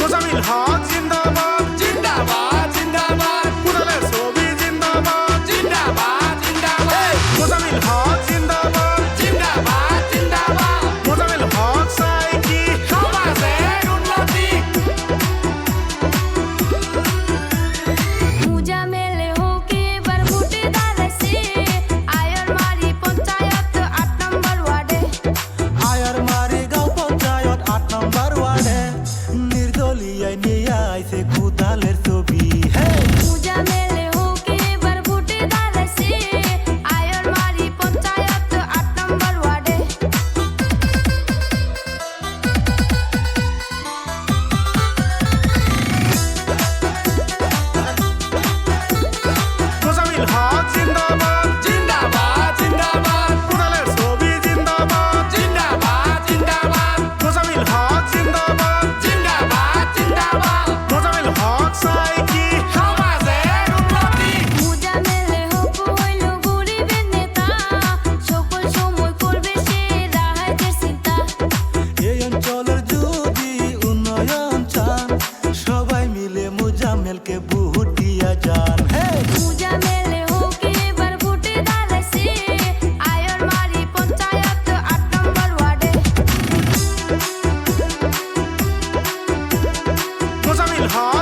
মোজামিল হক জিন্দাবাদ জিন্দাবাদ জিন্দাবাদ কুড়ালের ছবি জিন্দাবাদ জিন্দাবাদ জিন্দাবাদ মোজামিল হক জিন্দাবাদ জিন্দাবাদ জিন্দাবাদ মোজামিল হক চাই কি সমাজের উন্নতি মুজামিল হক এবার ভোটে দাঁড়াইছে আয়র মারি পঞ্চায়েত ৮ নম্বর ওয়ার্ডে আয়ার মারি গাঁও পঞ্চায়েত ৮ নম্বর ওয়ার্ডে নির্দলীয় নিয়ে আইছে কুদালের ছবি হে মুজামিল হক এবার ভোটে দাঁড়াইছে আয়র মারি পঞ্চায়েত ৮ নম্বর ওয়ার্ডে মোজামিল হক জিন্দাবাদ জিন্দাবাদ জিন্দাবাদ কুড়ালের ছবি জিন্দাবাদ জিন্দাবাদ জিন্দাবাদ মোজামিল হক জিন্দাবাদ জিন্দাবাদ জিন্দাবাদ মোজামিল হক চাই কি সমাজের উন্নতি মুজামিল হক হইল গরিবের নেতা সকল সময় করবে সে রাহাতের চিন্তা এই অঞ্চলের যদি উন্নয়ন চান সবাই মিলে মুজাম্মেলকে ভোট দিয়া যান হে মুজামিল হক এবার ভোটে দাঁড়াইছে আয়র মারি পঞ্চায়েত ৮ নম্বর ওয়ার্ডে মোজামিল হক